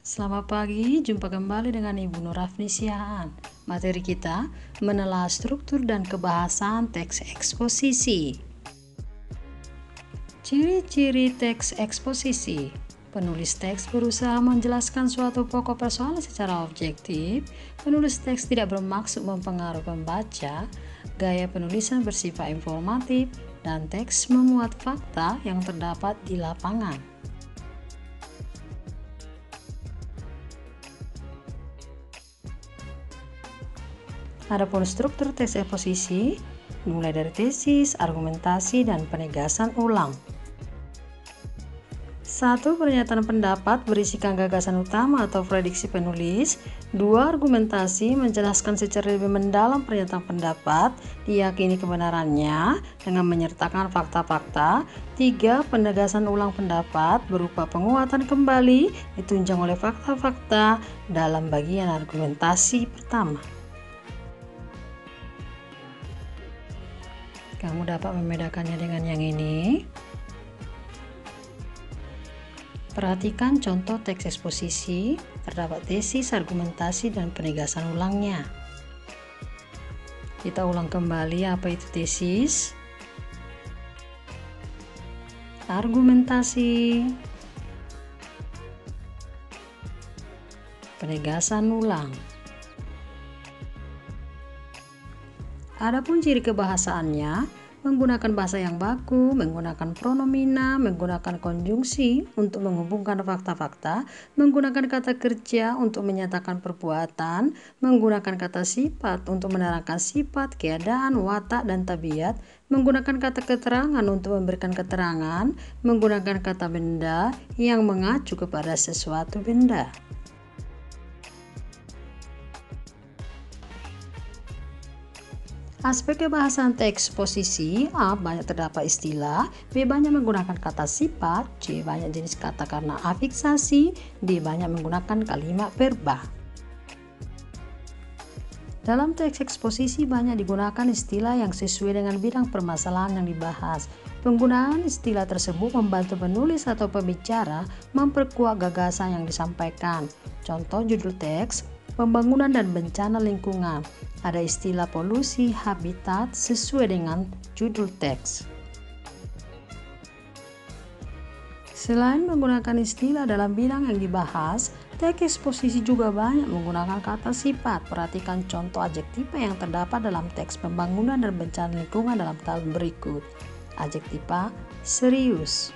Selamat pagi, jumpa kembali dengan Ibu Nur Rafni Siahaan. Materi kita menelaah struktur dan kebahasan teks eksposisi. Ciri-ciri teks eksposisi. Penulis teks berusaha menjelaskan suatu pokok persoalan secara objektif. Penulis teks tidak bermaksud mempengaruhi pembaca. Gaya penulisan bersifat informatif dan teks memuat fakta yang terdapat di lapangan. Adapun struktur teks eksposisi mulai dari tesis, argumentasi, dan penegasan ulang. 1. Pernyataan pendapat berisikan gagasan utama atau prediksi penulis. 2. Argumentasi menjelaskan secara lebih mendalam pernyataan pendapat, diyakini kebenarannya dengan menyertakan fakta-fakta. 3. Penegasan ulang pendapat berupa penguatan kembali ditunjang oleh fakta-fakta dalam bagian argumentasi pertama. Kamu dapat membedakannya dengan yang ini. Perhatikan contoh teks eksposisi, terdapat tesis, argumentasi, dan penegasan ulangnya. Kita ulang kembali apa itu tesis, argumentasi, penegasan ulang. Adapun ciri kebahasaannya, menggunakan bahasa yang baku, menggunakan pronomina, menggunakan konjungsi untuk menghubungkan fakta-fakta, menggunakan kata kerja untuk menyatakan perbuatan, menggunakan kata sifat untuk menerangkan sifat, keadaan, watak, dan tabiat, menggunakan kata keterangan untuk memberikan keterangan, menggunakan kata benda yang mengacu kepada sesuatu benda. Aspek kebahasan teks eksposisi: A. Banyak terdapat istilah. B. Banyak menggunakan kata sifat. C. Banyak jenis kata karena afiksasi. D. Banyak menggunakan kalimat verba. Dalam teks eksposisi banyak digunakan istilah yang sesuai dengan bidang permasalahan yang dibahas. Penggunaan istilah tersebut membantu penulis atau pembicara memperkuat gagasan yang disampaikan. Contoh judul teks: Pembangunan dan bencana lingkungan. Ada istilah polusi habitat sesuai dengan judul teks. Selain menggunakan istilah dalam bidang yang dibahas, teks eksposisi juga banyak menggunakan kata sifat. Perhatikan contoh adjektiva yang terdapat dalam teks pembangunan dan bencana lingkungan dalam tabel berikut. Adjektiva serius,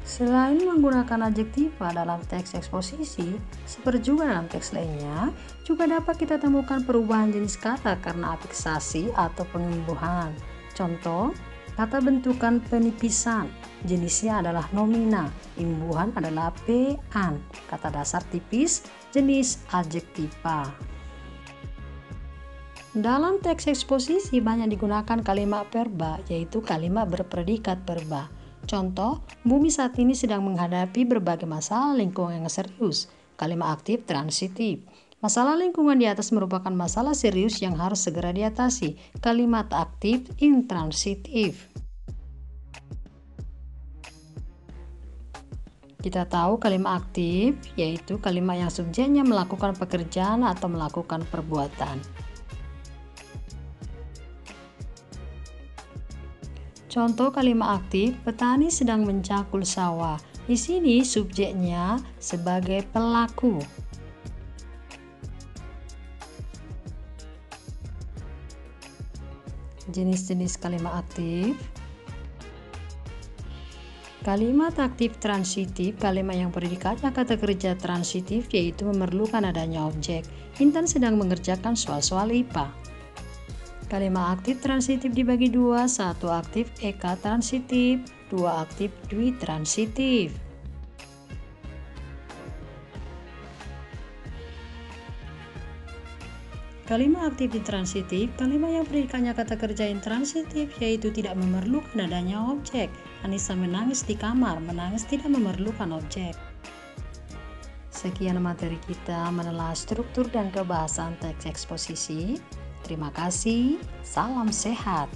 selain menggunakan adjektiva dalam teks eksposisi, seperti juga dalam teks lainnya, juga dapat kita temukan perubahan jenis kata karena afiksasi atau pengimbuhan. Contoh, kata bentukan penipisan, jenisnya adalah nomina, imbuhan adalah pean. Kata dasar tipis, jenis adjektiva. Dalam teks eksposisi banyak digunakan kalimat verba, yaitu kalimat berpredikat verba. Contoh, bumi saat ini sedang menghadapi berbagai masalah lingkungan yang serius. Kalimat aktif transitif. Masalah lingkungan di atas merupakan masalah serius yang harus segera diatasi. Kalimat aktif intransitif. Kita tahu kalimat aktif yaitu kalimat yang subjeknya melakukan pekerjaan atau melakukan perbuatan. Contoh kalimat aktif: petani sedang mencakul sawah. Di sini subjeknya sebagai pelaku. Jenis-jenis kalimat aktif. Kalimat aktif transitif, kalimat yang predikatnya kata kerja transitif yaitu memerlukan adanya objek. Intan sedang mengerjakan soal-soal IPA. Kalimat aktif transitif dibagi dua, 1 aktif eka transitif, 2 aktif dwi transitif. Kalimat aktif intransitif, kalimat yang predikatnya kata kerja intransitif yaitu tidak memerlukan adanya objek. Anissa menangis di kamar, menangis tidak memerlukan objek. Sekian materi kita menelaah struktur dan kebahasan teks eksposisi. Terima kasih, salam sehat.